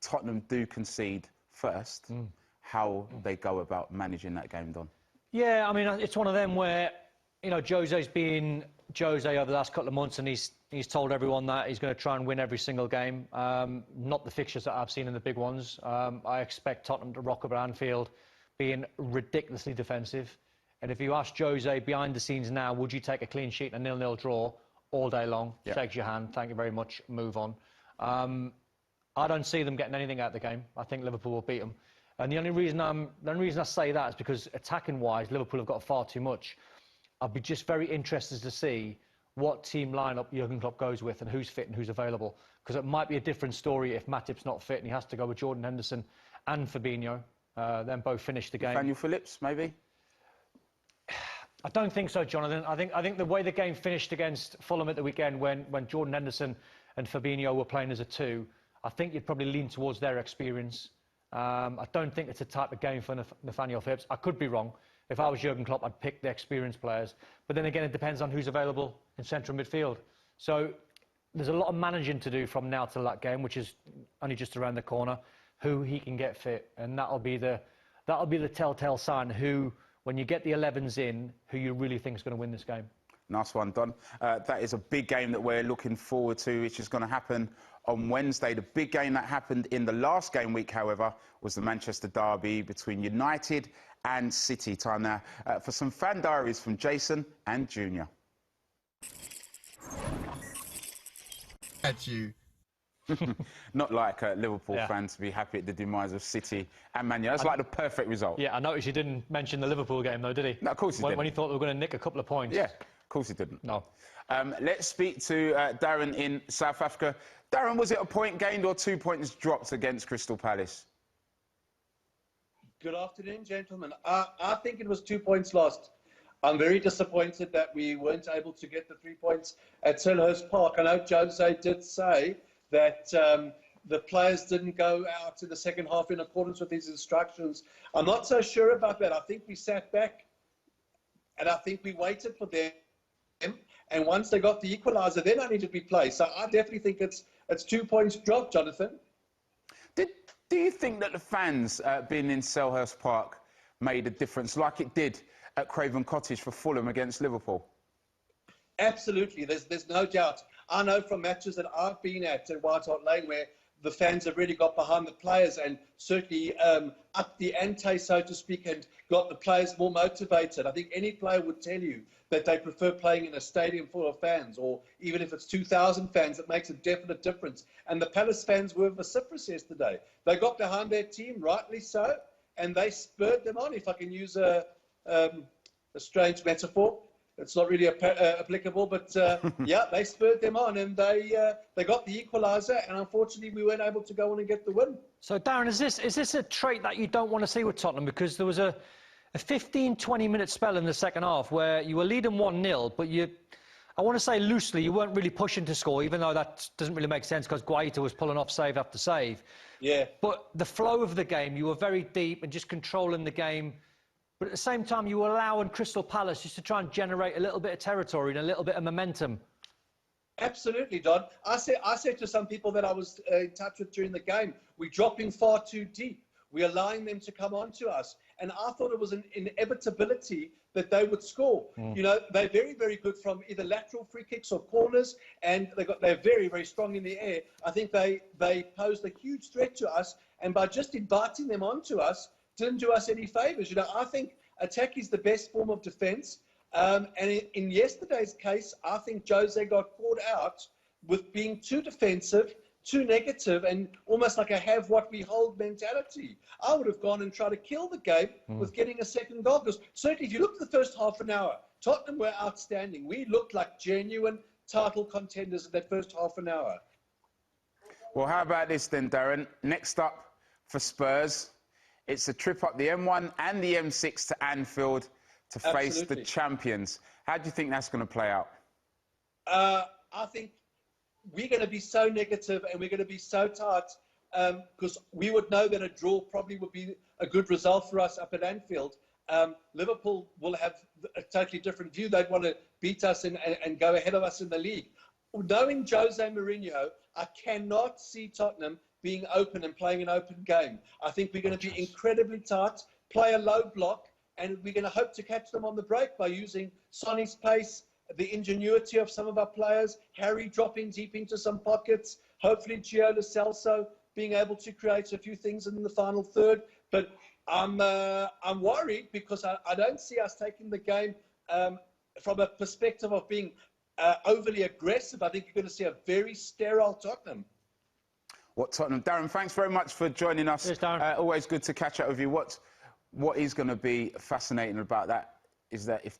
Tottenham do concede first, how they go about managing that game, Don? Yeah, I mean, it's one of them where, you know, Jose's been Jose over the last couple of months, and he's told everyone that he's going to try and win every single game. Not the fixtures that I've seen in the big ones. I expect Tottenham to rock up at Anfield, being ridiculously defensive. And if you ask Jose behind the scenes now, would you take a clean sheet and a 0-0 draw all day long? Yeah. Shakes your hand. Thank you very much. Move on. I don't see them getting anything out of the game. I think Liverpool will beat them. And the only reason I say that is because attacking-wise, Liverpool have got far too much. I'll be just very interested to see what team lineup Jurgen Klopp goes with and who's fit and who's available. Because it might be a different story if Matip's not fit and he has to go with Jordan Henderson and Fabinho. Then both finish the game. Nathaniel Phillips, maybe? I don't think so, Jonathan. I think the way the game finished against Fulham at the weekend, when Jordan Henderson and Fabinho were playing as a two, I think you'd probably lean towards their experience. I don't think it's a type of game for Nathaniel Phillips. I could be wrong. If I was Jurgen Klopp, I'd pick the experienced players. But then again, it depends on who's available in central midfield. So there's a lot of managing to do from now till that game, which is only just around the corner, who he can get fit. And that'll be the telltale sign who, when you get the 11s in, who you really think is going to win this game. Nice one, Don. That is a big game that we're looking forward to, which is going to happen on Wednesday. The big game that happened in the last game week, however, was the Manchester derby between United and City. Time now for some fan diaries from Jason and Junior. At you. Not like Liverpool fans to be happy at the demise of City and Man United. That's like the perfect result. Yeah, I noticed he didn't mention the Liverpool game, though, did he? No, of course he didn't. When he thought they were going to nick a couple of points. Yeah, of course he didn't. No. Let's speak to Darren in South Africa. Darren, was it a point gained or 2 points dropped against Crystal Palace? Good afternoon, gentlemen. I think it was 2 points lost. I'm very disappointed that we weren't able to get the 3 points at Selhurst Park. I know Jose did say that the players didn't go out in the second half in accordance with his instructions. I'm not so sure about that. I think we sat back and I think we waited for them. And once they got the equaliser, then I need to be played. So I definitely think it's 2 points dropped, Jonathan. Do you think that the fans being in Selhurst Park made a difference, like it did at Craven Cottage for Fulham against Liverpool? Absolutely. There's no doubt. I know from matches that I've been at White Hart Lane where the fans have really got behind the players and certainly upped the ante, so to speak, and got the players more motivated. I think any player would tell you that they prefer playing in a stadium full of fans, or even if it's 2,000 fans, it makes a definite difference. And the Palace fans were vociferous yesterday. They got behind their team, rightly so, and they spurred them on, if I can use a strange metaphor. It's not really applicable, but yeah, they spurred them on, and they got the equaliser, and unfortunately we weren't able to go on and get the win. So, Darren, is this a trait that you don't want to see with Tottenham? Because there was a 15, 20-minute spell in the second half where you were leading 1-0, but I want to say loosely, you weren't really pushing to score, even though that doesn't really make sense because Guaita was pulling off save after save. Yeah. But the flow of the game, you were very deep and just controlling the game. But at the same time, you were allowing Crystal Palace just to try and generate a little bit of territory and a little bit of momentum. Absolutely, Don. I said to some people that I was in touch with during the game, we're dropping far too deep. We're allowing them to come on to us. And I thought it was an inevitability that they would score. You know, they're very, very good from either lateral free kicks or corners, and they're very, very strong in the air. I think they posed a huge threat to us, and by just inviting them onto us, didn't do us any favours. You know, I think attack is the best form of defence. And in yesterday's case, I think Jose got caught out with being too defensive, too negative, and almost like a have-what-we-hold mentality. I would have gone and tried to kill the game with getting a second goal. Because certainly, if you look at the first half an hour, Tottenham were outstanding. We looked like genuine title contenders in that first half an hour. Well, how about this then, Darren? Next up for Spurs, it's a trip up the M1 and the M6 to Anfield to face the champions. How do you think that's going to play out? I think we're going to be so negative and we're going to be so tight because we would know that a draw probably would be a good result for us up at Anfield. Liverpool will have a totally different view. They'd want to beat us and go ahead of us in the league. Knowing Jose Mourinho, I cannot see Tottenham being open and playing an open game. I think we're going to be incredibly tight, play a low block, and we're going to hope to catch them on the break by using Sonny's pace, the ingenuity of some of our players, Harry dropping deep into some pockets, hopefully Gio Lo Celso being able to create a few things in the final third. But I'm worried because I don't see us taking the game from a perspective of being overly aggressive. I think you're going to see a very sterile Tottenham. What Tottenham? Darren, thanks very much for joining us. Cheers, Darren. Always good to catch up with you. What is going to be fascinating about that is that if